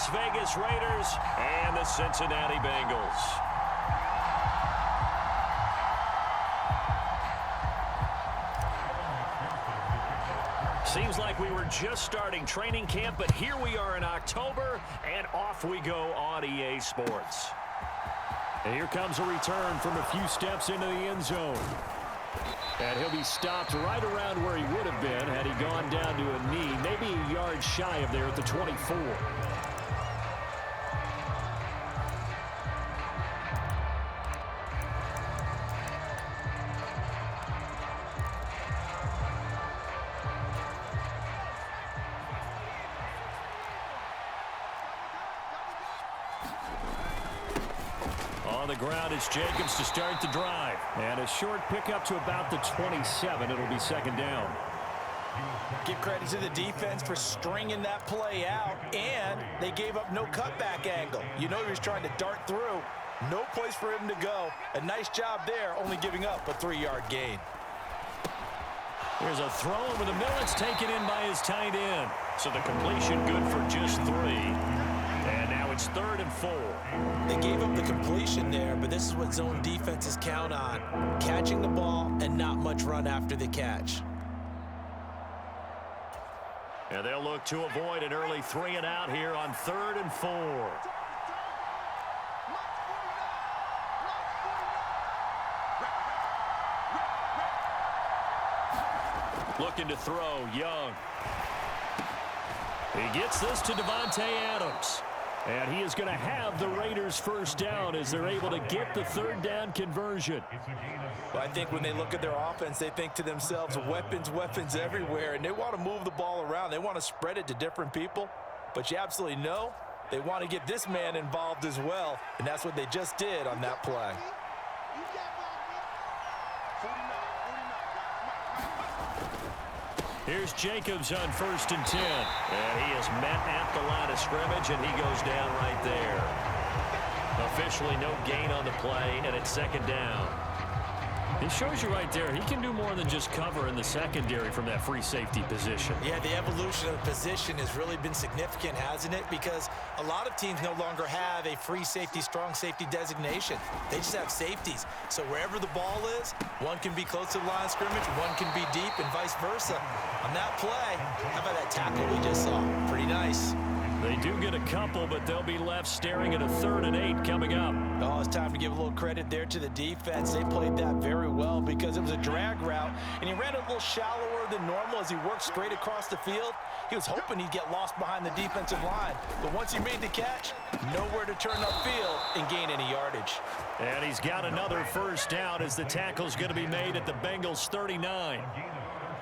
Las Vegas Raiders and the Cincinnati Bengals. Seems like we were just starting training camp, but here we are in October, and off we go on EA Sports. And here comes a return from a few steps into the end zone. And he'll be stopped right around where he would have been had he gone down to a knee, maybe a yard shy of there at the 24. On the ground is Jacobs to start the drive. And a short pickup to about the 27. It'll be second down. Give credit to the defense for stringing that play out, and they gave up no cutback angle. You know he was trying to dart through. No place for him to go. A nice job there, only giving up a 3-yard gain. Here's a throw over the middle. It's taken in by his tight end. So the completion good for just 3. And now it's 3rd and 4. They gave up the completion there, but this is what zone defenses count on. Catching the ball and not much run after the catch. And they'll look to avoid an early 3 and out here on 3rd and 4. Looking to throw, Young. He gets this to Davante Adams. And he is going to have the Raiders first down as they're able to get the 3rd down conversion. Well, I think when they look at their offense, they think to themselves, weapons, weapons everywhere, and they want to move the ball around. They want to spread it to different people, but you absolutely know they want to get this man involved as well, and that's what they just did on that play. Here's Jacobs on 1st and 10. And he is met at the line of scrimmage, and he goes down right there. Officially no gain on the play, and it's 2nd down. It shows you right there, he can do more than just cover in the secondary from that free safety position. Yeah, the evolution of the position has really been significant, hasn't it? Because a lot of teams no longer have a free safety, strong safety designation. They just have safeties. So wherever the ball is, one can be close to the line of scrimmage, one can be deep, and vice versa. On that play, how about that tackle we just saw? Pretty nice. They do get a couple, but they'll be left staring at a 3rd and 8 coming up. Oh, it's time to give a little credit there to the defense. They played that very well because it was a drag route, and he ran a little shallower than normal as he worked straight across the field. He was hoping he'd get lost behind the defensive line, but once he made the catch, nowhere to turn upfield and gain any yardage. And he's got another first down as the tackle's going to be made at the Bengals 39.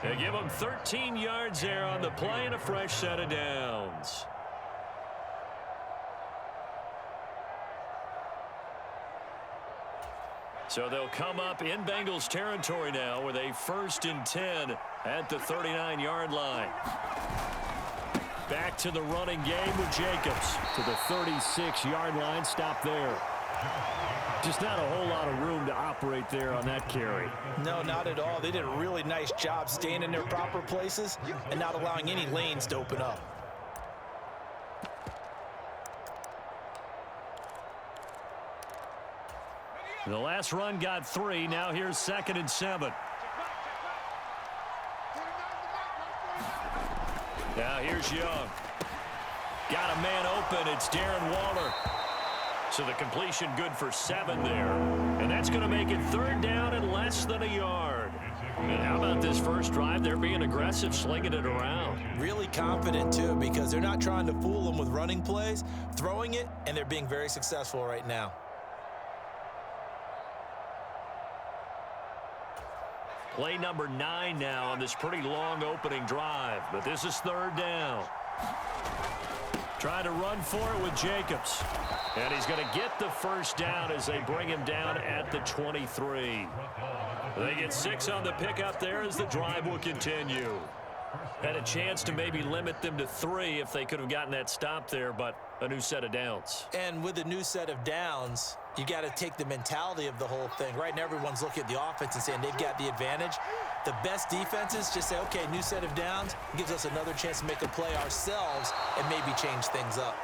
They give him 13 yards there on the play and a fresh set of downs. So they'll come up in Bengals territory now with a 1st and 10 at the 39-yard line. Back to the running game with Jacobs to the 36-yard line. Stop there. Just not a whole lot of room to operate there on that carry. No, not at all. They did a really nice job staying in their proper places and not allowing any lanes to open up. The last run got 3. Now here's 2nd and 7. Now here's Young. Got a man open. It's Darren Waller. So the completion good for 7 there. And that's going to make it 3rd down and less than a yard. And how about this first drive? They're being aggressive, slinging it around. Really confident, too, because they're not trying to fool them with running plays, throwing it, and they're being very successful right now. Play number 9 now on this pretty long opening drive. But this is 3rd down. Trying to run for it with Jacobs. And he's going to get the first down as they bring him down at the 23. They get 6 on the pickup there as the drive will continue. Had a chance to maybe limit them to 3 if they could have gotten that stop there, but a new set of downs. And with a new set of downs, you got to take the mentality of the whole thing. Right now, everyone's looking at the offense and saying they've got the advantage. The best defenses just say, okay, new set of downs gives us another chance to make a play ourselves and maybe change things up.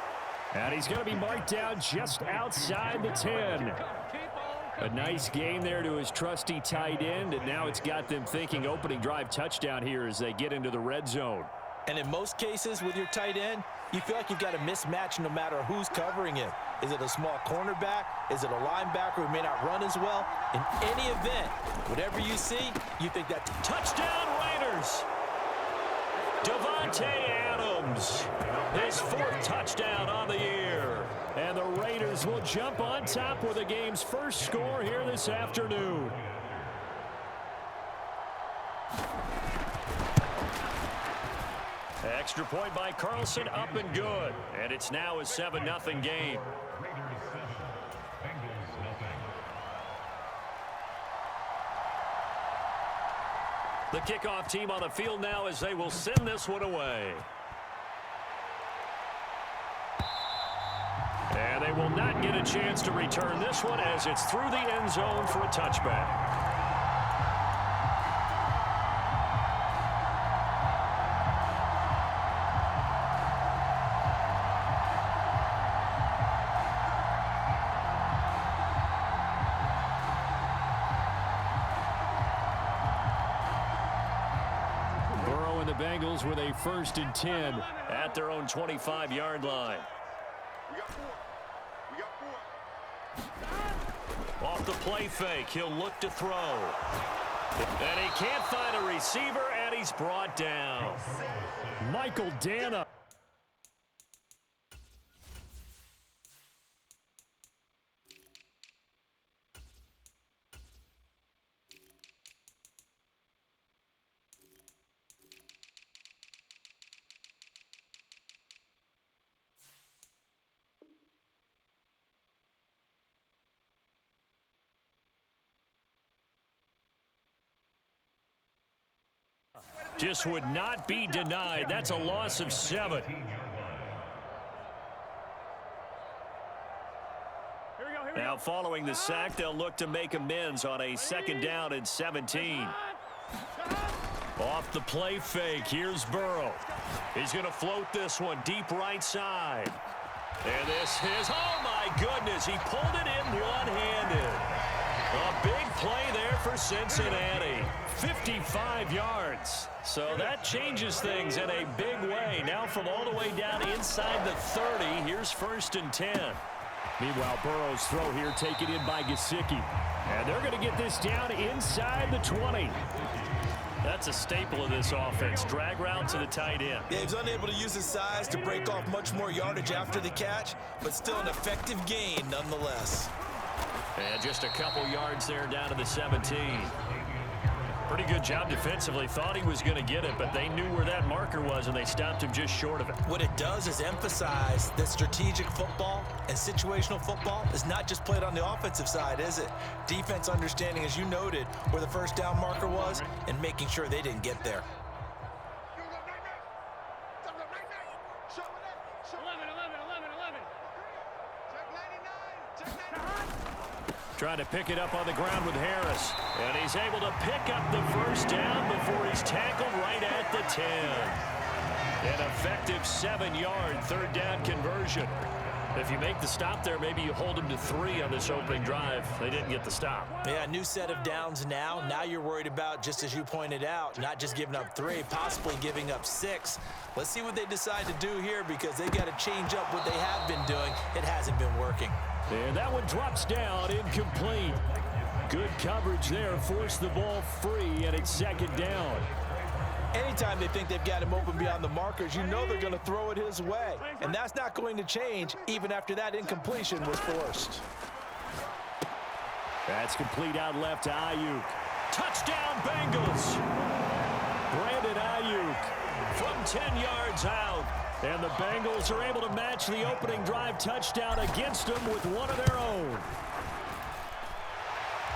And he's going to be marked down just outside the 10. A nice gain there to his trusty tight end, and now it's got them thinking opening drive touchdown here as they get into the red zone. And in most cases with your tight end, you feel like you've got a mismatch no matter who's covering him. Is it a small cornerback? Is it a linebacker who may not run as well? In any event, whatever you see, you think that's touchdown Raiders. Davante Adams, his 4th touchdown on the year. And the Raiders will jump on top with the game's first score here this afternoon. Extra point by Carlson, up and good. And it's now a 7-0 game. The kickoff team on the field now as they will send this one away. And they will not get a chance to return this one as it's through the end zone for a touchback. Bengals with a 1st and 10 at their own 25-yard line. Off the play fake, he'll look to throw. And he can't find a receiver, and he's brought down. Michael Dana. Just would not be denied. That's a loss of 7. Now following the sack, they'll look to make amends on a 2nd down and 17. Off the play fake, here's Burrow. He's going to float this one deep right side. And this is, oh my goodness, he pulled it in one-handed. A big play there for Cincinnati. 55 yards. So that changes things in a big way. Now from all the way down inside the 30, here's 1st and 10. Meanwhile, Burrow's throw here taken in by Gesicki. And they're going to get this down inside the 20. That's a staple of this offense. Drag route to the tight end. Yeah, he's unable to use his size to break off much more yardage after the catch, but still an effective gain nonetheless. And just a couple yards there down to the 17. Pretty good job defensively. Thought he was going to get it, but they knew where that marker was, and they stopped him just short of it. What it does is emphasize that strategic football and situational football is not just played on the offensive side, is it? Defense understanding, as you noted, where the 1st down marker was and making sure they didn't get there. Trying to pick it up on the ground with Harris. And he's able to pick up the 1st down before he's tackled right at the 10. An effective 7-yard 3rd down conversion. If you make the stop there, maybe you hold them to 3 on this opening drive. They didn't get the stop. Yeah, new set of downs now. Now you're worried about, just as you pointed out, not just giving up 3, possibly giving up 6. Let's see what they decide to do here because they got to change up what they have been doing. It hasn't been working. And that one drops down, incomplete. Good coverage there, forced the ball free, and it's 2nd down. Anytime they think they've got him open beyond the markers, you know they're going to throw it his way. And that's not going to change even after that incompletion was forced. That's complete out left to Ayuk. Touchdown, Bengals. Brandon Ayuk from 10 yards out. And the Bengals are able to match the opening drive touchdown against them with one of their own.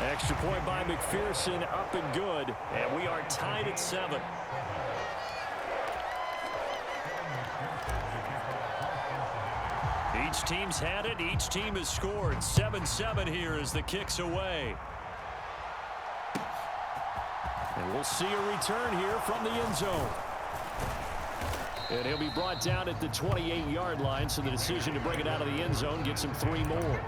Extra point by McPherson, up and good. And we are tied at 7. Each team's had it. Each team has scored. 7-7 here as the kick's away. And we'll see a return here from the end zone. And he'll be brought down at the 28-yard line, so the decision to bring it out of the end zone gets him 3 more.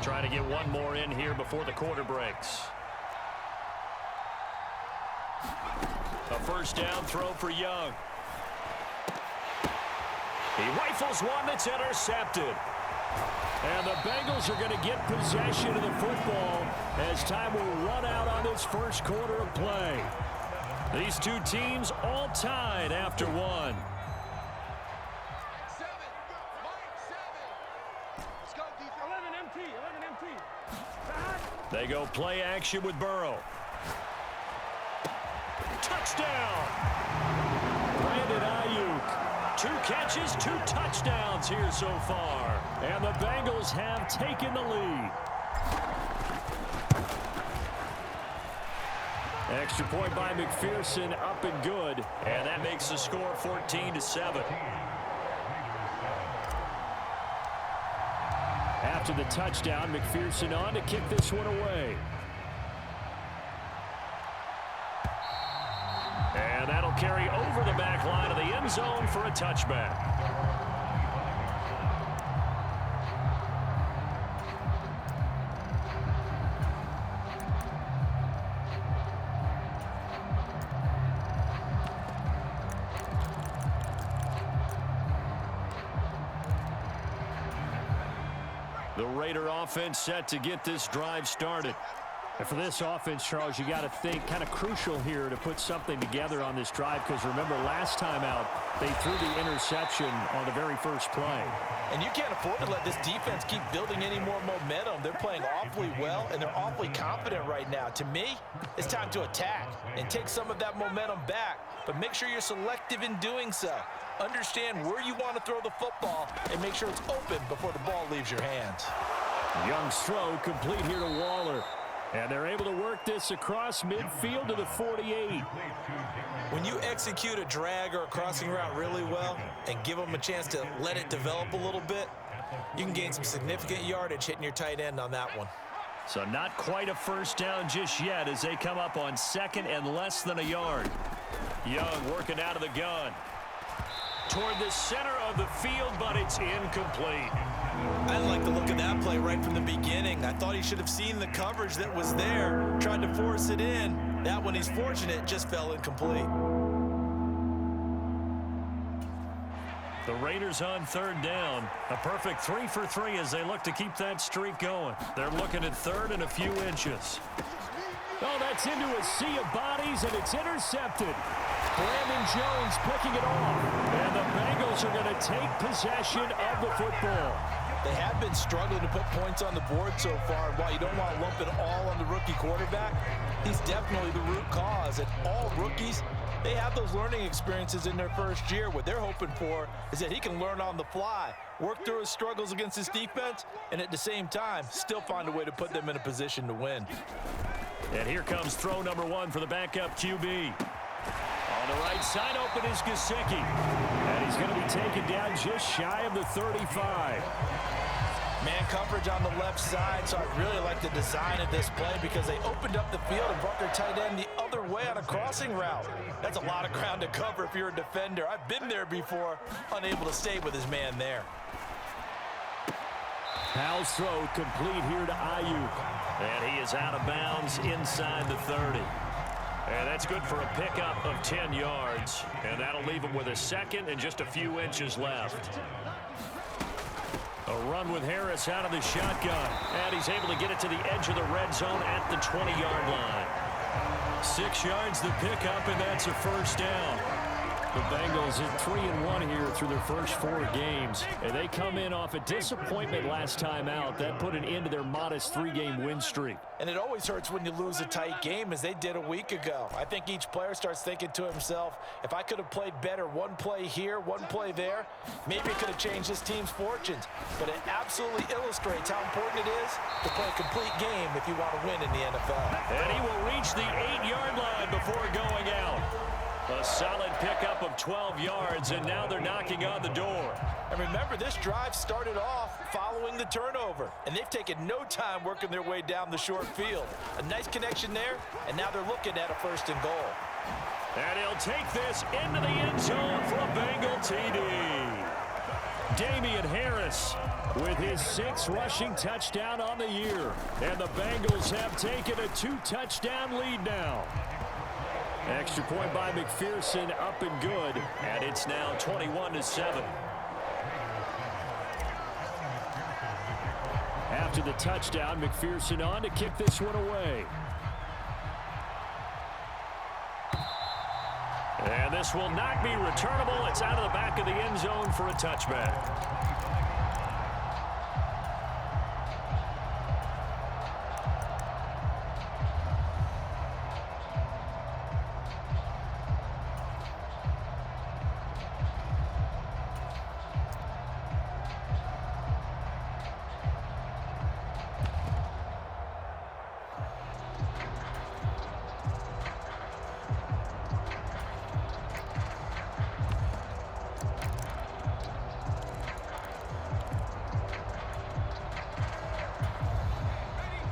Trying to get one more in here before the quarter breaks. A first down throw for Young. He rifles one that's intercepted. And the Bengals are going to get possession of the football as time will run out on this first quarter of play. These two teams all tied after one. They go play action with Burrow. Touchdown! Brandon Ayuk. 2 catches, 2 touchdowns here so far. And the Bengals have taken the lead. Extra point by McPherson, up and good. And that makes the score 14-7. After the touchdown, McPherson on to kick this one away. And that'll carry over the back line of the end zone for a touchback. The Raider offense set to get this drive started. And for this offense, Charles, you got to think kind of crucial here to put something together on this drive, because remember last time out they threw the interception on the very first play. And you can't afford to let this defense keep building any more momentum. They're playing awfully well, and they're awfully confident right now. To me, it's time to attack and take some of that momentum back, but make sure you're selective in doing so. Understand where you want to throw the football and make sure it's open before the ball leaves your hands. Young's throw complete here to Waller. And they're able to work this across midfield to the 48. When you execute a drag or a crossing route really well and give them a chance to let it develop a little bit, you can gain some significant yardage hitting your tight end on that one. So not quite a first down just yet as they come up on second and less than a yard. Young working out of the gun. Toward the center of the field, but it's incomplete. I didn't like the look of that play right from the beginning. I thought he should have seen the coverage that was there, tried to force it in. That one, he's fortunate, just fell incomplete. The Raiders on third down. A perfect 3 for 3 as they look to keep that streak going. They're looking at third and a few inches. Oh, that's into a sea of bodies, and it's intercepted. Brandon Jones picking it off. And the Bengals are going to take possession of the football. They have been struggling to put points on the board so far. And while you don't want to lump it all on the rookie quarterback, he's definitely the root cause. And all rookies, they have those learning experiences in their first year. What they're hoping for is that he can learn on the fly, work through his struggles against his defense, and at the same time, still find a way to put them in a position to win. And here comes throw number 1 for the backup QB. On the right side open is Gesicki. And he's going to be taken down just shy of the 35. Man coverage on the left side, so I really like the design of this play because they opened up the field and brought their tight end the other way on a crossing route. That's a lot of ground to cover if you're a defender. I've been there before, unable to stay with his man there. Powell's throw complete here to Ayuk. And he is out of bounds inside the 30. And that's good for a pickup of 10 yards. And that'll leave him with a second and just a few inches left. A run with Harris out of the shotgun. And he's able to get it to the edge of the red zone at the 20-yard line. 6 yards the pickup, and that's a first down. The Bengals at 3-1 here through their first 4 games. And they come in off a disappointment last time out. That put an end to their modest 3-game win streak. And it always hurts when you lose a tight game, as they did a week ago. I think each player starts thinking to himself, if I could have played better one play here, one play there, maybe it could have changed this team's fortunes. But it absolutely illustrates how important it is to play a complete game if you want to win in the NFL. And he will reach the 8-yard line before going out. A solid pickup of 12 yards, and now they're knocking on the door. And remember, this drive started off following the turnover, and they've taken no time working their way down the short field. A nice connection there, and now they're looking at a 1st and goal. And he'll take this into the end zone for a Bengal TD. Damian Harris with his 6th rushing touchdown on the year. And the Bengals have taken a 2-touchdown lead now. Extra point by McPherson, up and good. And it's now 21-7. After the touchdown, McPherson on to kick this one away. And this will not be returnable. It's out of the back of the end zone for a touchback.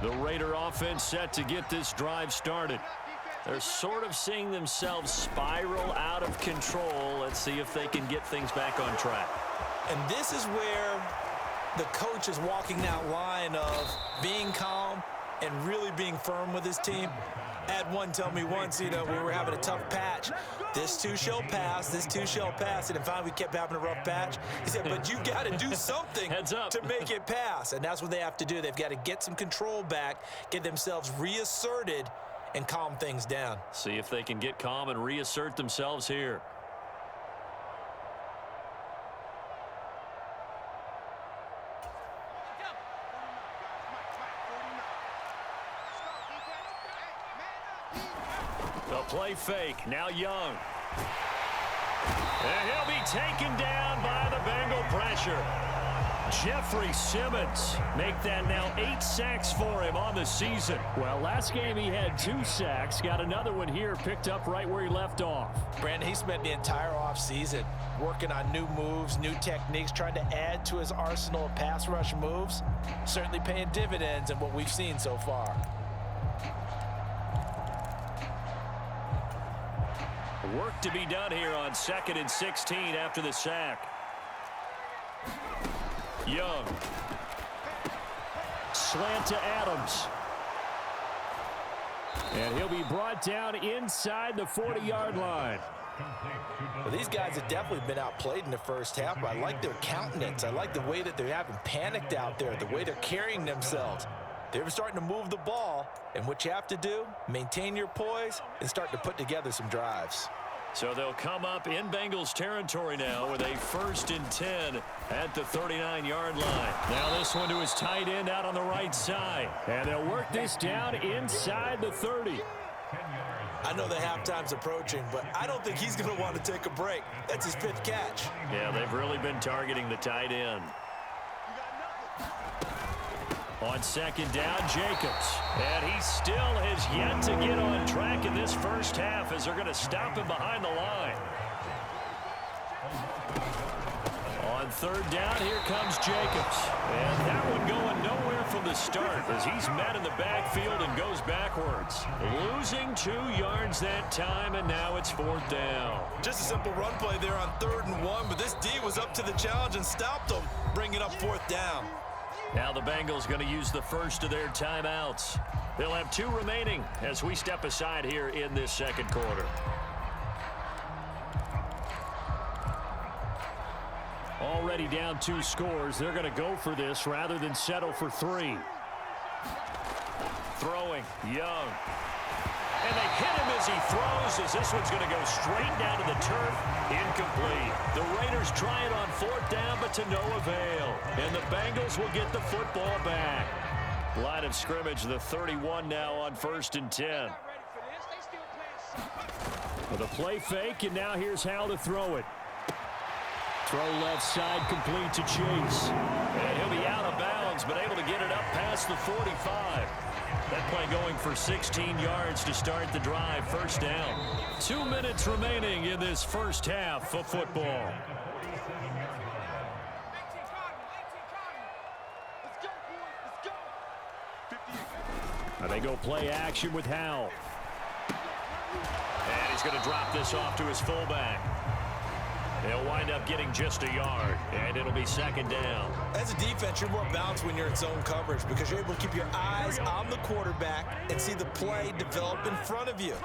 The Raider offense set to get this drive started. They're sort of seeing themselves spiral out of control. Let's see if they can get things back on track. And this is where the coach is walking that line of being calm and really being firm with his team. I had one tell me once, we were having a tough patch. This too shall pass, this too shall pass. And finally, we kept having a rough patch. He said, but you got to do something to make it pass. And that's what they have to do. They've got to get some control back, get themselves reasserted, and calm things down. See if they can get calm and reassert themselves here. The play fake, now Young. And he'll be taken down by the Bengal pressure. Jeffrey Simmons make that now 8 sacks for him on the season. Well, last game he had 2 sacks. Got another one here picked up right where he left off. Brandon, he spent the entire offseason working on new moves, new techniques, trying to add to his arsenal of pass rush moves. Certainly paying dividends in what we've seen so far. Work to be done here on 2nd and 16 after the sack. Young. Slant to Adams. And he'll be brought down inside the 40-yard line. Well, these guys have definitely been outplayed in the first half, but I like their countenance. I like the way that they haven't panicked out there, the way they're carrying themselves. They're starting to move the ball, and what you have to do, maintain your poise and start to put together some drives. So they'll come up in Bengals territory now with a 1st and 10 at the 39-yard line. Now this one to his tight end out on the right side. And they'll work this down inside the 30. I know the halftime's approaching, but I don't think he's going to want to take a break. That's his 5th catch. Yeah, they've really been targeting the tight end. On 2nd down, Jacobs. And he still has yet to get on track in this first half as they're going to stop him behind the line. On 3rd down, here comes Jacobs. And that one going nowhere from the start as he's met in the backfield and goes backwards. Losing 2 yards that time, and now it's 4th down. Just a simple run play there on 3rd and 1, but this D was up to the challenge and stopped them, bringing up 4th down. Now the Bengals going to use the first of their timeouts. They'll have 2 remaining as we step aside here in this 2nd quarter. Already down 2 scores. They're going to go for this rather than settle for 3. Throwing, Young. And they hit him as he throws, as this one's going to go straight down to the turf. Incomplete. The Raiders try it on 4th down, but to no avail. And the Bengals will get the football back. Line of scrimmage, the 31 now on 1st and 10. With a play fake, and now here's Howell to throw it. Throw left side, complete to Chase. And he'll be out of bounds, but able to get it up past the 45. That play going for 16 yards to start the drive, 1st down. 2 minutes remaining in this first half of football. And they go play action with Howell. And he's going to drop this off to his fullback. They'll wind up getting just a yard, and it'll be 2nd down. As a defense, you're more balanced when you're in zone coverage because you're able to keep your eyes on the quarterback and see the play develop in front of you.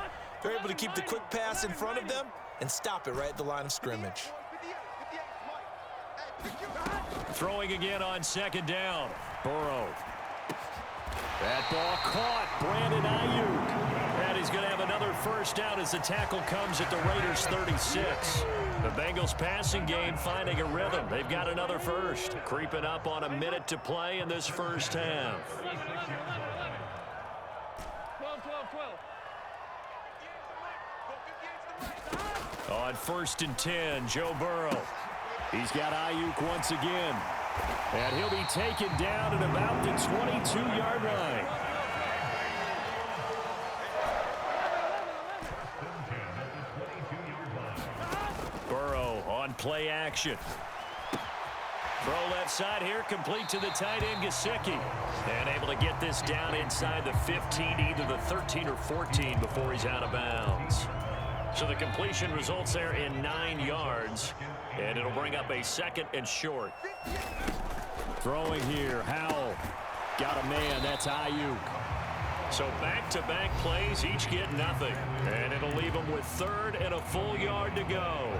You're able to keep the quick pass in front of them and stop it right at the line of scrimmage. Throwing again on 2nd down. Burrow. That ball caught. Brandon Ayuk. And he's going to have another 1st down as the tackle comes at the Raiders' 36. The Bengals passing game finding a rhythm. They've got another 1st. Creeping up on a minute to play in this first half. 12. On 1st and 10, Joe Burrow. He's got Ayuk once again. And he'll be taken down at about the 22-yard line. Burrow on play action. Throw left side here, complete to the tight end, Gesicki. And able to get this down inside the 15, either the 13 or 14 before he's out of bounds. So the completion results there in 9 yards. And it'll bring up a 2nd and short. Throwing here, Howell. Got a man, that's Ayuk. So back-to-back plays, each get nothing. And it'll leave them with 3rd and a full yard to go.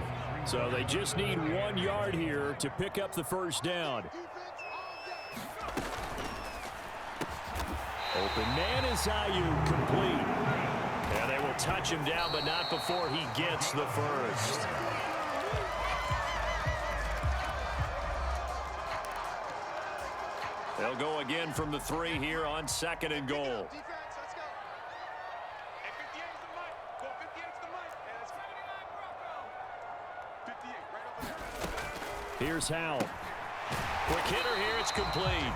So they just need 1 yard here to pick up the 1st down. Open man is Ayuk, complete. And they will touch him down, but not before he gets the 1st. They'll go again from the 3 here on 2nd and goal. Here's Howell. Quick hitter here, it's complete.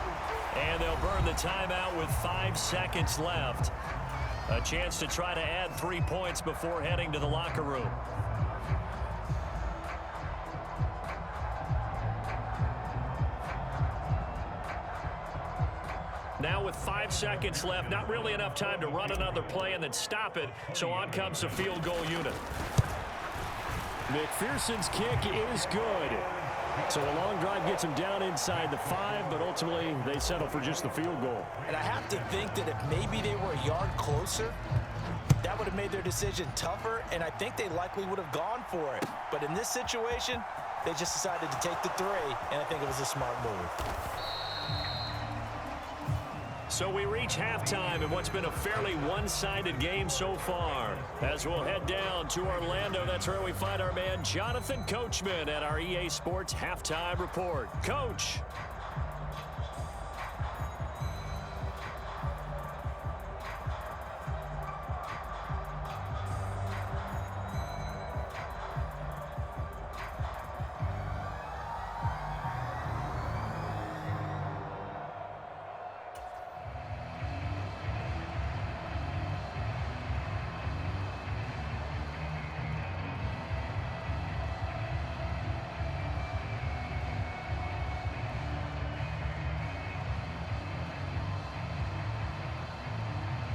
And they'll burn the timeout with 5 seconds left. A chance to try to add 3 points before heading to the locker room. Now with 5 seconds left, not really enough time to run another play and then stop it, so on comes the field goal unit. McPherson's kick is good. So a long drive gets him down inside the 5, but ultimately they settle for just the field goal. And I have to think that if maybe they were a yard closer, that would have made their decision tougher, and I think they likely would have gone for it. But in this situation, they just decided to take the 3, and I think it was a smart move. So we reach halftime in what's been a fairly one-sided game so far. As we'll head down to Orlando, that's where we find our man Jonathan Coachman at our EA Sports Halftime Report. Coach.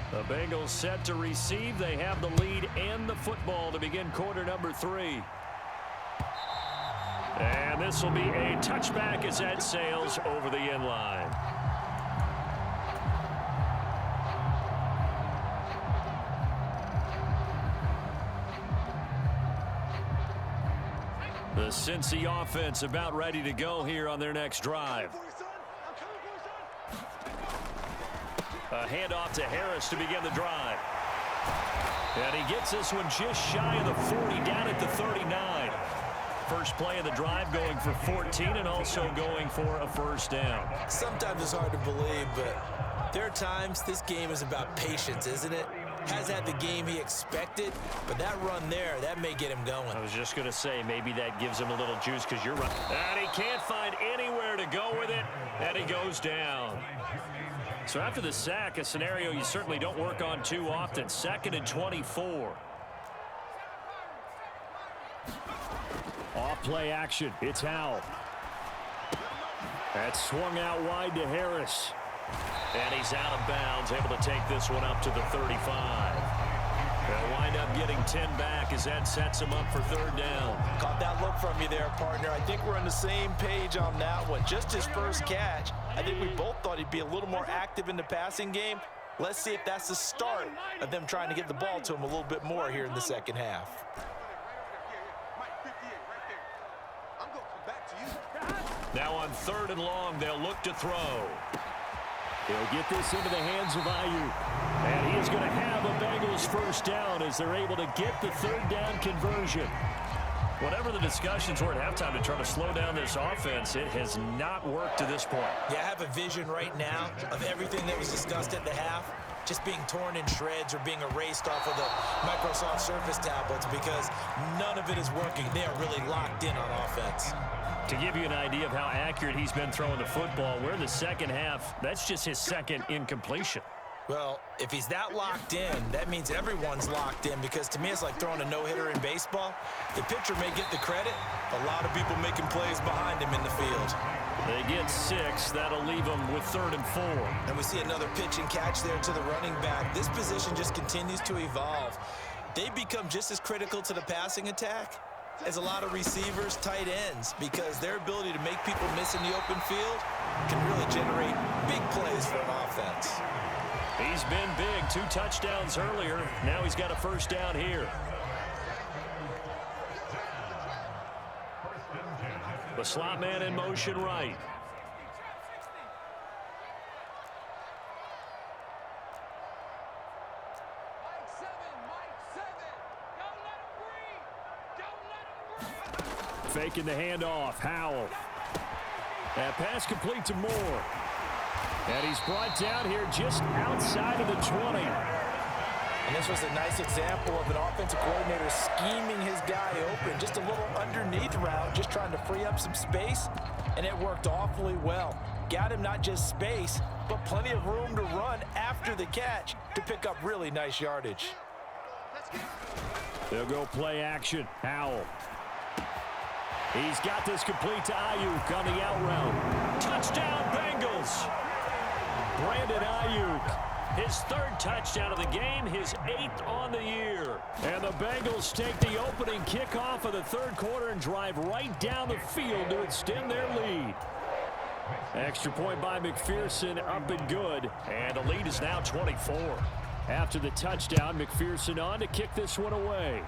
The Bengals set to receive. They have the lead and the football to begin quarter number 3. And this will be a touchback as that sails over the end line. The Cincy offense about ready to go here on their next drive. A handoff to Harris to begin the drive. And he gets this one just shy of the 40, down at the 39. First play of the drive going for 14 and also going for a first down. Sometimes it's hard to believe, but there are times this game is about patience, isn't it? Has had the game he expected, but that run there, that may get him going. I was just going to say, maybe that gives him a little juice because you're right. And he can't find anywhere to go with it, and he goes down. So after the sack, a scenario you certainly don't work on too often. 2nd and 24. Off play action. It's Howell. That's swung out wide to Harris. And he's out of bounds, able to take this one up to the 35. They'll wind up getting 10 back as that sets him up for 3rd down. Caught that look from you there, partner. I think we're on the same page on that one. Just his first catch. I think we both thought he'd be a little more active in the passing game. Let's see if that's the start of them trying to get the ball to him a little bit more here in the second half. Now on 3rd and long, they'll look to throw. He'll get this into the hands of Ayuk. And he is going to have a Bengals first down as they're able to get the 3rd down conversion. Whatever the discussions were at halftime to try to slow down this offense, it has not worked to this point. Yeah, I have a vision right now of everything that was discussed at the half just being torn in shreds or being erased off of the Microsoft Surface tablets because none of it is working. They are really locked in on offense. To give you an idea of how accurate he's been throwing the football, we're in the second half. That's just his 2nd incompletion. Well, if he's that locked in, that means everyone's locked in because to me it's like throwing a no-hitter in baseball. The pitcher may get the credit, a lot of people making plays behind him in the field. They get 6. That'll leave them with 3rd and 4. And we see another pitch and catch there to the running back. This position just continues to evolve. They become just as critical to the passing attack as a lot of receivers, tight ends, because their ability to make people miss in the open field can really generate big plays for an offense. He's been big. 2 touchdowns earlier. Now he's got a first down here. The slot man in motion right. Faking the handoff. Howell. That pass complete to Moore. And he's brought down here just outside of the 20. And this was a nice example of an offensive coordinator scheming his guy open. Just a little underneath route, just trying to free up some space. And it worked awfully well. Got him not just space, but plenty of room to run after the catch to pick up really nice yardage. They'll go play action. Howell. He's got this complete to Ayuk on the out route. Touchdown, Bengals! Brandon Ayuk, his 3rd touchdown of the game, his 8th on the year. And the Bengals take the opening kickoff of the 3rd quarter and drive right down the field to extend their lead. Extra point by McPherson, up and good. And the lead is now 24. After the touchdown, McPherson on to kick this one away.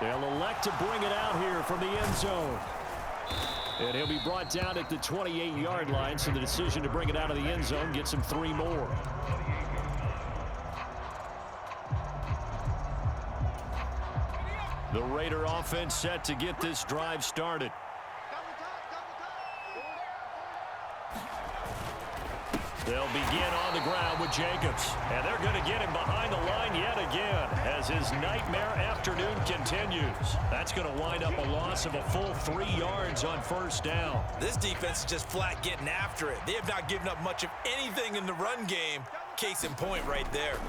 They'll elect to bring it out here from the end zone. And he'll be brought down at the 28-yard line, so the decision to bring it out of the end zone gets him 3 more. The Raider offense set to get this drive started. They'll begin on the ground with Jacobs. And they're going to get him behind the line yet again as his nightmare afternoon continues. That's going to wind up a loss of a full 3 yards on first down. This defense is just flat getting after it. They have not given up much of anything in the run game. Case in point right there.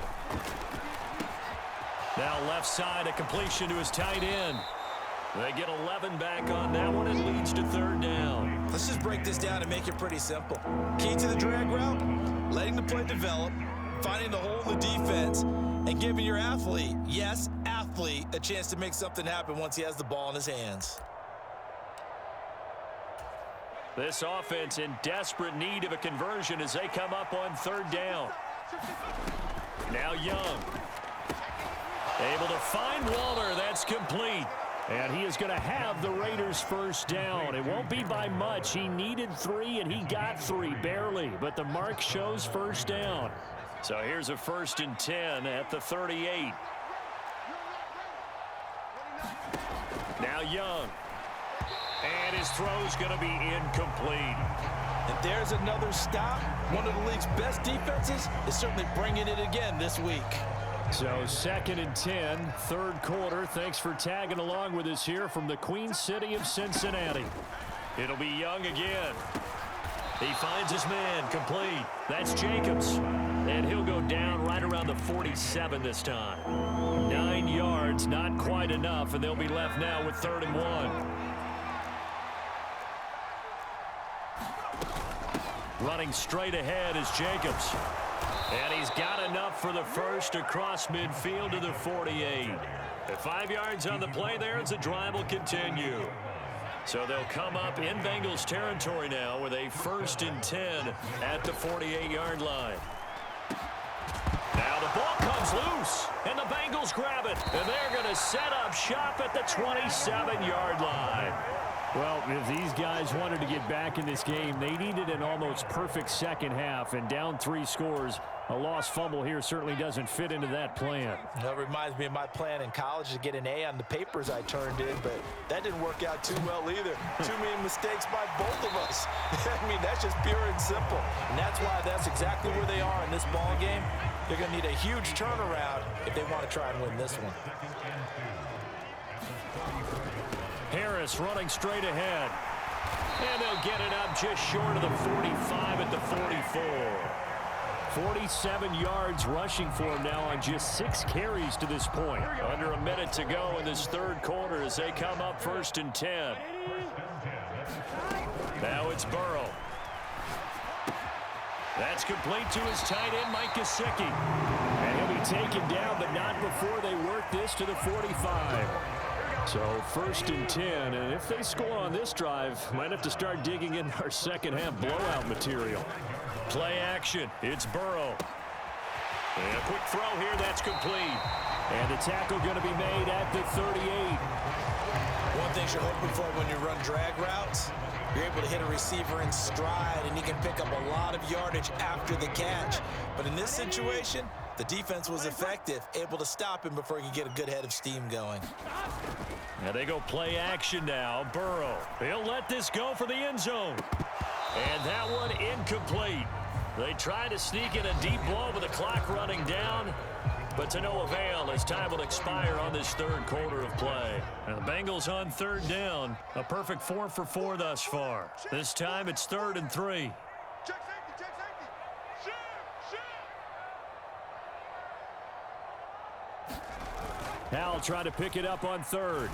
Now left side, a completion to his tight end. They get 11 back on that one. It leads to 3rd down. Let's just break this down and make it pretty simple. Key to the drag route, letting the play develop, finding the hole in the defense, and giving your athlete, yes, athlete, a chance to make something happen once he has the ball in his hands. This offense in desperate need of a conversion as they come up on 3rd down. Now Young. Able to find Waller. That's complete. And he is going to have the Raiders first down. It won't be by much. He needed 3, and he got 3, barely. But the mark shows first down. So here's a 1st and 10 at the 38. Now Young. And his throw's going to be incomplete. And there's another stop. One of the league's best defenses is certainly bringing it again this week. So 2nd and 10, 3rd quarter. Thanks for tagging along with us here from the Queen City of Cincinnati. It'll be Young again. He finds his man, complete. That's Jacobs. And he'll go down right around the 47 this time. 9 yards, not quite enough, and they'll be left now with 3rd and 1. Running straight ahead is Jacobs. And he's got enough for the first across midfield to the 48. At 5 yards on the play there as the drive will continue. So they'll come up in Bengals territory now with a 1st and 10 at the 48-yard line. Now the ball comes loose, and the Bengals grab it. And they're going to set up shop at the 27-yard line. Well, if these guys wanted to get back in this game, they needed an almost perfect second half, and down 3 scores. A lost fumble here certainly doesn't fit into that plan. That reminds me of my plan in college to get an A on the papers I turned in, but that didn't work out too well either. Too many mistakes by both of us. I mean, that's just pure and simple. And that's why that's exactly where they are in this ball game. They're going to need a huge turnaround if they want to try and win this one. Harris running straight ahead. And they'll get it up just short of the 45 at the 44. 47 yards rushing for him now on just 6 carries to this point. Under a minute to go in this 3rd quarter as they come up 1st and 10. Now it's Burrow. That's complete to his tight end, Mike Gesicki. And he'll be taken down, but not before they work this to the 45. So 1st and 10, and if they score on this drive, might have to start digging in our second half blowout material. Play action. It's Burrow. And a quick throw here. That's complete. And the tackle going to be made at the 38. One thing you're hoping for when you run drag routes, you're able to hit a receiver in stride, and he can pick up a lot of yardage after the catch. But in this situation, the defense was effective, able to stop him before he could get a good head of steam going. Now they go play action now. Burrow. He'll let this go for the end zone. And that one incomplete. They try to sneak in a deep blow with the clock running down, but to no avail as time will expire on this 3rd quarter of play. Now the Bengals on 3rd down. A perfect 4 for 4 thus far. This time it's 3rd and 3. Howell trying to pick it up on 3rd.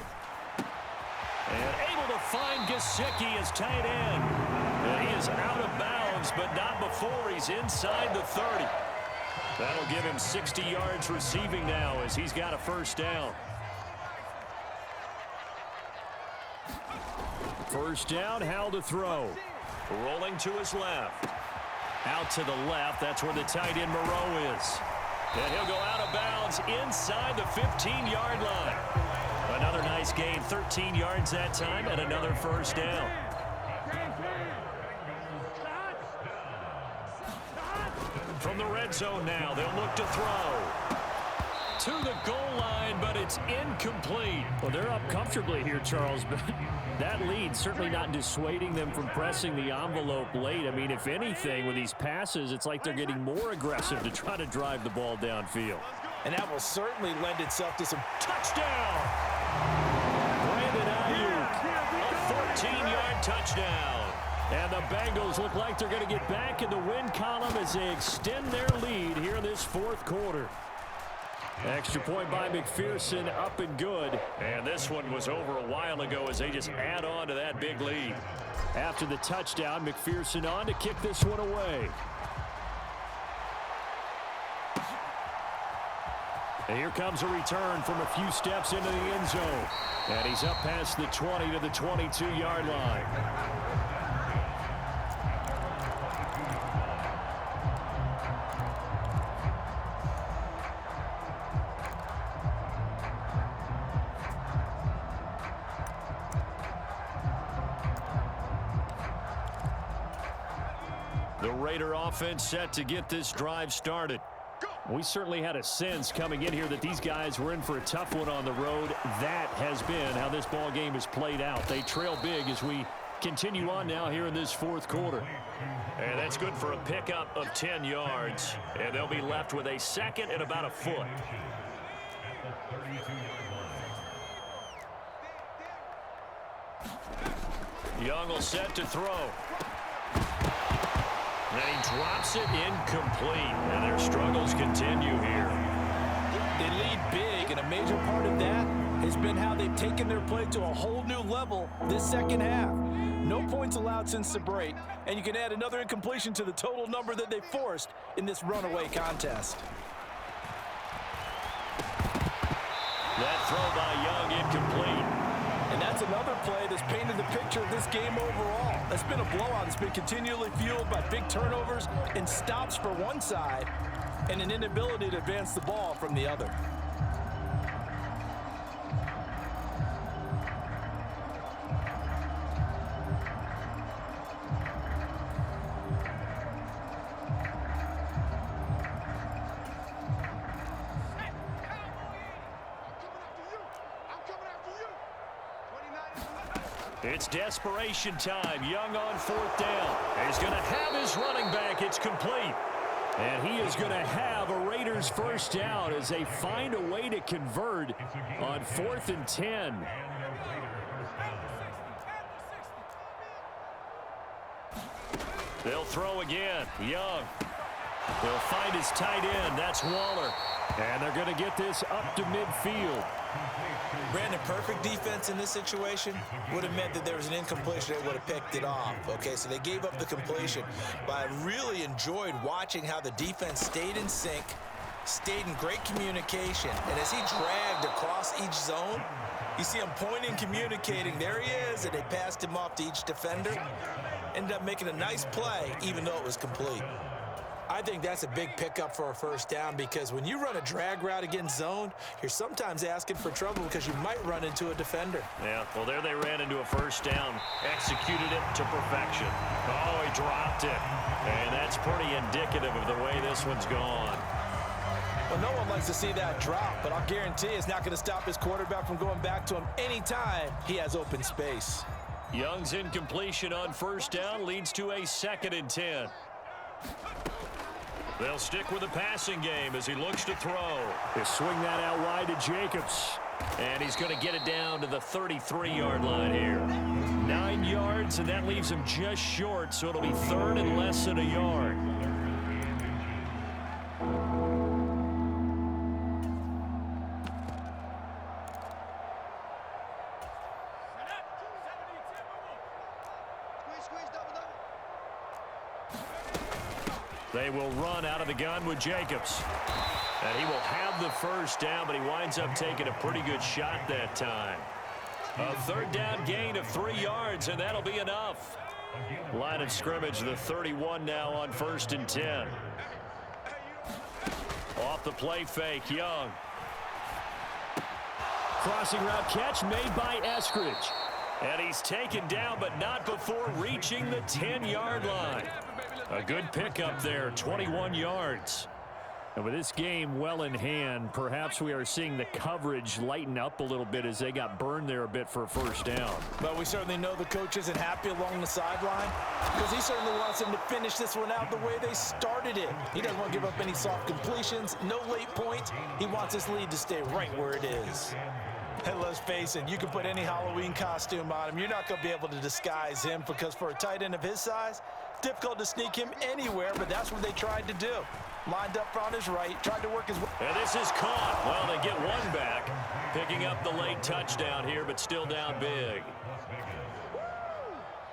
And able to find Gesicki as tight end. And he is out of bounds, but not before he's inside the 30. That'll give him 60 yards receiving now as he's got a 1st down. 1st down, Howell to throw. Rolling to his left. Out to the left, that's where the tight end Moreau is. And he'll go out of bounds inside the 15-yard line. Another nice gain, 13 yards that time, and another 1st down. From the red zone now, they'll look to throw. To the goal line, but it's incomplete. Well, they're up comfortably here, Charles, but that lead certainly not dissuading them from pressing the envelope late. I mean, if anything, with these passes, it's like they're getting more aggressive to try to drive the ball downfield. And that will certainly lend itself to some touchdown. Brandon Ayuk, a 14-yard touchdown. And the Bengals look like they're going to get back in the win column as they extend their lead here in this 4th quarter. Extra point by McPherson, up and good. And this one was over a while ago as they just add on to that big lead. After the touchdown, McPherson on to kick this one away. And here comes a return from a few steps into the end zone. And he's up past the 20 to the 22-yard line. The Raider offense set to get this drive started. We certainly had a sense coming in here that these guys were in for a tough one on the road. That has been how this ball game has played out. They trail big as we continue on now here in this fourth quarter. And that's good for a pickup of 10 yards. And they'll be left with a second and about a foot. Young will set to throw. And he drops it incomplete. And their struggles continue here. They lead big, and a major part of that has been how they've taken their play to a whole new level this second half. No points allowed since the break, and you can add another incompletion to the total number that they forced in this runaway contest. That throw by Young incomplete. And that's another play that's painted the picture of this game overall. It's been a blowout. It's been continually fueled by big turnovers and stops for one side and an inability to advance the ball from the other. It's desperation time. Young on fourth down. He's going to have his running back. It's complete. And he is going to have a Raiders first down as they find a way to convert on 4th and 10. They'll throw again. Young. He'll find his tight end. That's Waller. And they're going to get this up to midfield. Brandon, perfect defense in this situation would have meant that there was an incompletion. They would have picked it off. Okay, so they gave up the completion. But I really enjoyed watching how the defense stayed in sync, stayed in great communication. And as he dragged across each zone, you see him pointing, communicating. There he is, and they passed him off to each defender. Ended up making a nice play, even though it was complete. I think that's a big pickup for a first down because when you run a drag route against zone, you're sometimes asking for trouble because you might run into a defender. Yeah, well, there they ran into a first down, executed it to perfection. Oh, he dropped it. And that's pretty indicative of the way this one's gone. Well, no one likes to see that drop, but I'll guarantee it's not going to stop his quarterback from going back to him anytime he has open space. Young's incompletion on first down leads to a 2nd and 10. They'll stick with the passing game as he looks to throw. They swing that out wide to Jacobs. And he's going to get it down to the 33-yard line here. 9 yards, and that leaves him just short, so it'll be 3rd and less than a yard. They will run out of the gun with Jacobs. And he will have the first down, but he winds up taking a pretty good shot that time. A 3rd down gain of 3 yards, and that'll be enough. Line of scrimmage, the 31 now on 1st and 10. Off the play fake, Young. Crossing route catch made by Eskridge. And he's taken down, but not before reaching the 10-yard line. A good pickup there, 21 yards. And with this game well in hand, perhaps we are seeing the coverage lighten up a little bit as they got burned there a bit for a first down. But we certainly know the coach isn't happy along the sideline because he certainly wants them to finish this one out the way they started it. He doesn't want to give up any soft completions, no late points. He wants his lead to stay right where it is. And let's face it, you can put any Halloween costume on him. You're not going to be able to disguise him because for a tight end of his size, difficult to sneak him anywhere, but that's what they tried to do. Lined up on his right, tried to work his way. And this is caught. Well, they get one back, picking up the late touchdown here, but still down big.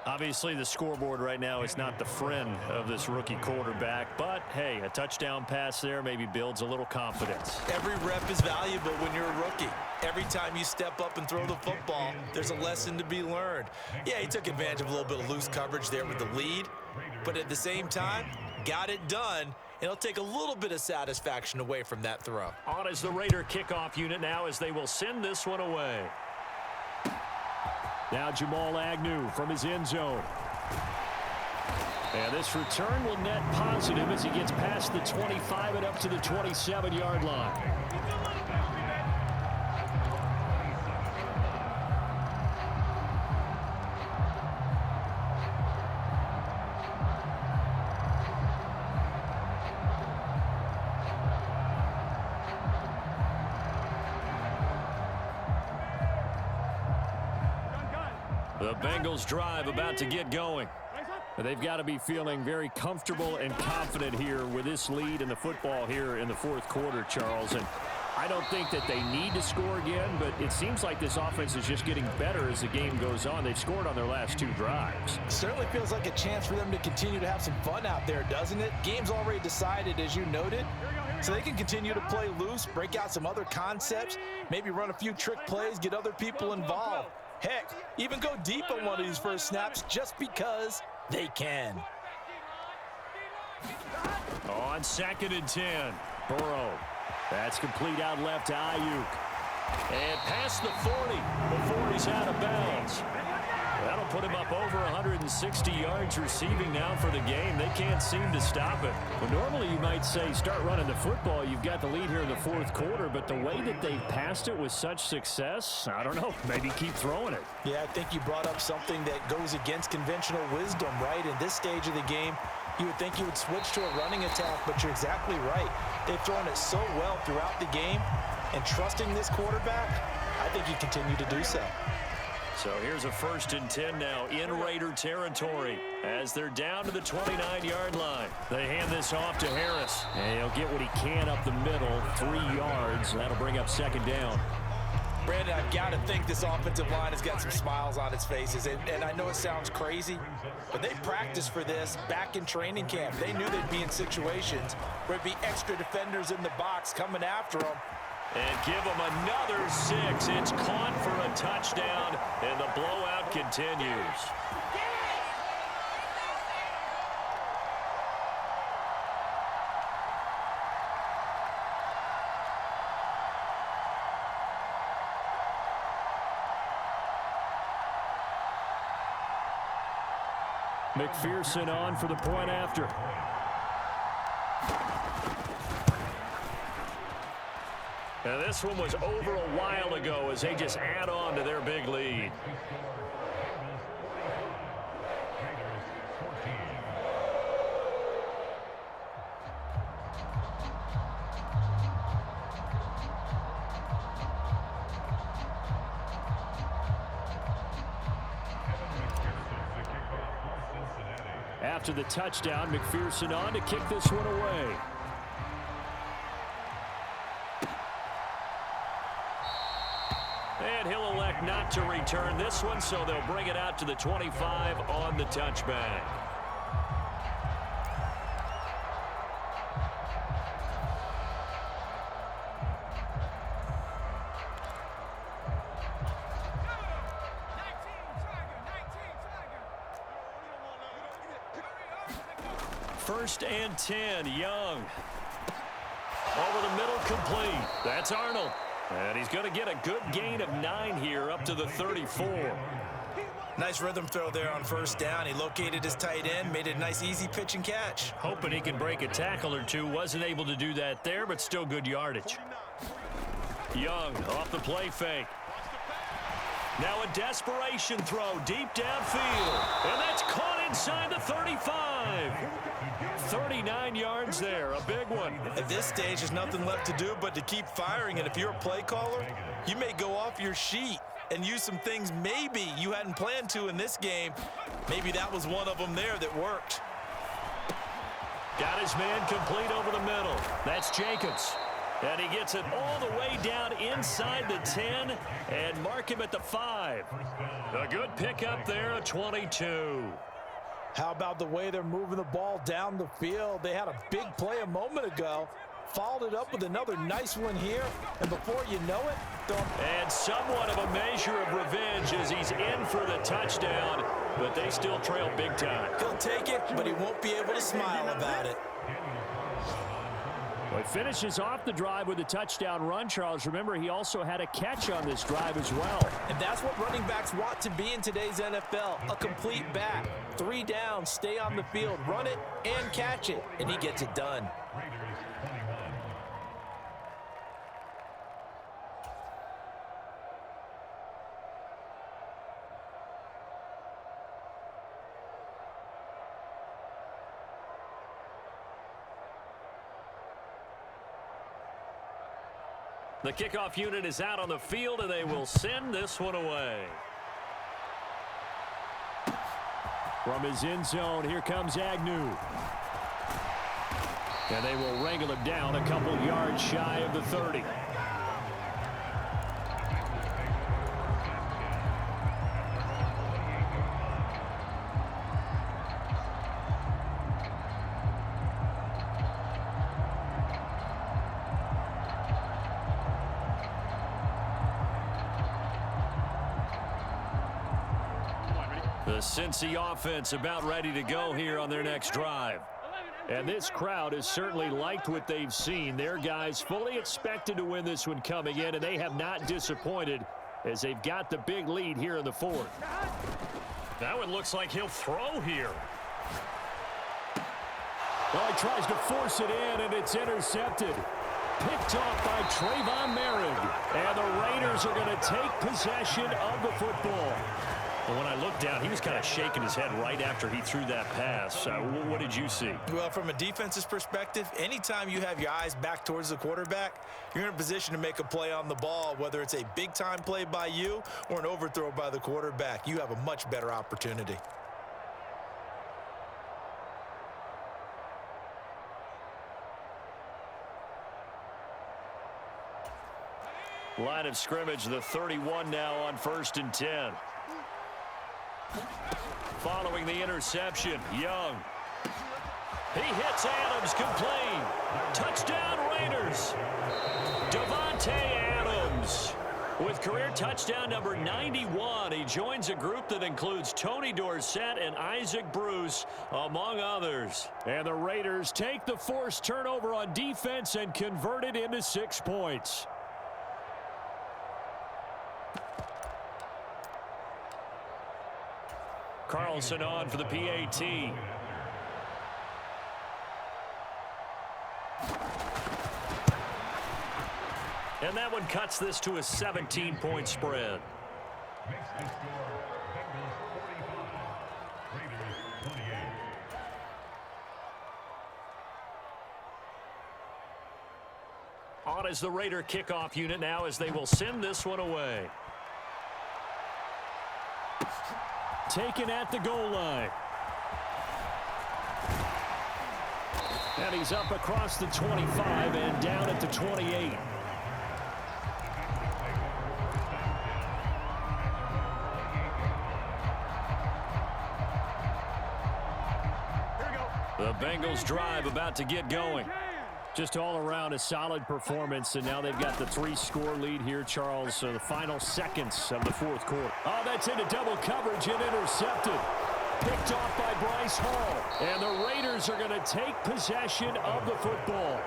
Obviously, the scoreboard right now is not the friend of this rookie quarterback, but hey, a touchdown pass there maybe builds a little confidence. Every rep is valuable when you're a rookie. Every time you step up and throw the football, there's a lesson to be learned. Yeah, he took advantage of a little bit of loose coverage there with the lead, but at the same time, got it done. It'll take a little bit of satisfaction away from that throw. On is the Raider kickoff unit now as they will send this one away. Now Jamal Agnew from his end zone. And this return will net positive as he gets past the 25 and up to the 27-yard line. The Bengals drive about to get going. They've got to be feeling very comfortable and confident here with this lead in the football here in the fourth quarter, Charles. And I don't think that they need to score again, but it seems like this offense is just getting better as the game goes on. They've scored on their last 2 drives. Certainly feels like a chance for them to continue to have some fun out there, doesn't it? Game's already decided, as you noted, so they can continue to play loose, break out some other concepts, maybe run a few trick plays, get other people involved. Heck, even go deep on one of these first snaps just because they can. On 2nd and 10. Burrow. That's complete out left to Ayuk. And past the 40 before he's out of bounds. That'll put him up over 160 yards receiving now for the game. They can't seem to stop it. Well, normally you might say start running the football. You've got the lead here in the fourth quarter, but the way that they've passed it with such success, I don't know, maybe keep throwing it. Yeah, I think you brought up something that goes against conventional wisdom, right? In this stage of the game, you would think you would switch to a running attack, but you're exactly right. They've thrown it so well throughout the game, and trusting this quarterback, I think you continue to do so. So here's a 1st and 10 now in Raider territory as they're down to the 29-yard line. They hand this off to Harris. And he'll get what he can up the middle, 3 yards. That'll bring up 2nd down. Brandon, I've got to think this offensive line has got some smiles on its faces. And I know it sounds crazy, but they practiced for this back in training camp. They knew they'd be in situations where it'd be extra defenders in the box coming after them. And give them another 6. It's caught for a touchdown, and the blowout continues. McPherson on for the point after. Now this one was over a while ago as they just add on to their big lead. After the touchdown, McPherson on to kick this one away. And he'll elect not to return this one, so they'll bring it out to the 25 on the touchback. First and 10, Young. Over the middle, complete. That's Arnold. And he's going to get a good gain of 9 here up to the 34. Nice rhythm throw there on 1st down. He located his tight end, made it a nice easy pitch and catch. Hoping he can break a tackle or two. Wasn't able to do that there, but still good yardage. Young off the play fake. Now a desperation throw deep downfield. And that's caught inside the 35. 39 yards there, a big one. At this stage, there's nothing left to do but to keep firing. And if you're a play caller, you may go off your sheet and use some things maybe you hadn't planned to in this game. Maybe that was one of them there that worked. Got his man complete over the middle. That's Jacobs. And he gets it all the way down inside the 10 and mark him at the 5. A good pickup there, a 22. How about the way they're moving the ball down the field? They had a big play a moment ago. Followed it up with another nice one here. And before you know it, and somewhat of a measure of revenge as he's in for the touchdown. But they still trail big time. He'll take it, but he won't be able to smile about it. Well, he finishes off the drive with a touchdown run, Charles. Remember, he also had a catch on this drive as well. And that's what running backs want to be in today's NFL, a complete back. 3 down, stay on the field, run it, and catch it, and he gets it done. The kickoff unit is out on the field, and they will send this one away. From his end zone, here comes Agnew. And they will wrangle him down a couple yards shy of the 30. The Cincy offense about ready to go here on their next drive. And this crowd has certainly liked what they've seen. Their guys fully expected to win this one coming in, and they have not disappointed as they've got the big lead here in the 4th. That one looks like he'll throw here. Well, he tries to force it in, and it's intercepted. Picked off by Trayvon Merrick. And the Raiders are going to take possession of the football. Well, when I looked down, he was kind of shaking his head right after he threw that pass. What did you see? Well, from a defense's perspective, anytime you have your eyes back towards the quarterback, you're in a position to make a play on the ball, whether it's a big-time play by you or an overthrow by the quarterback. You have a much better opportunity. Line of scrimmage, the 31 now on 1st and 10. Following the interception, Young. He hits Adams, complete. Touchdown Raiders. Davante Adams with career touchdown number 91. He joins a group that includes Tony Dorsett and Isaac Bruce, among others. And the Raiders take the forced turnover on defense and convert it into 6 points. Carlson on for the PAT. And that one cuts this to a 17-point spread. On is the Raider kickoff unit now as they will send this one away. Taken at the goal line. And he's up across the 25 and down at the 28. The Bengals drive about to get going. Just all around a solid performance, and now they've got the 3-score lead here, Charles. So the final seconds of the 4th quarter. Oh, that's into double coverage and intercepted. Picked off by Bryce Hall. And the Raiders are going to take possession of the football.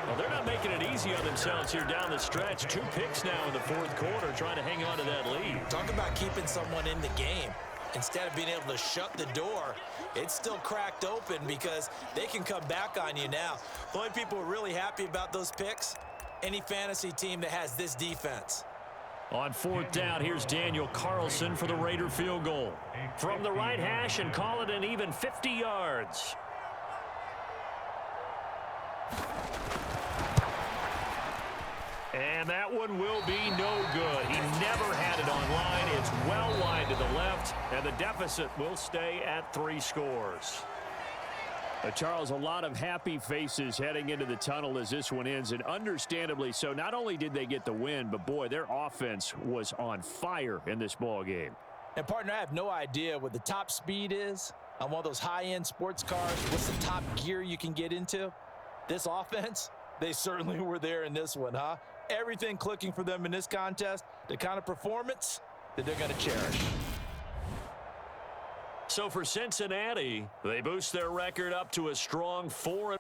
Well, they're not making it easy on themselves here down the stretch. 2 picks now in the 4th quarter, trying to hang on to that lead. Talk about keeping someone in the game. Instead of being able to shut the door, it's still cracked open because they can come back on you now. The only people who are really happy about those picks, any fantasy team that has this defense. On 4th down, here's Daniel Carlson for the Raider field goal. From the right hash and call it an even 50 yards. And that one will be no good. He never had it on line. It's well wide to the left, and the deficit will stay at 3 scores. Charles, a lot of happy faces heading into the tunnel as this one ends, and understandably so. Not only did they get the win, but boy, their offense was on fire in this ball game. And partner, I have no idea what the top speed is on one of those high-end sports cars. What's the top gear you can get into? This offense, they certainly were there in this one, huh? Everything clicking for them in this contest, the kind of performance that they're going to cherish. So for Cincinnati, they boost their record up to a strong 4.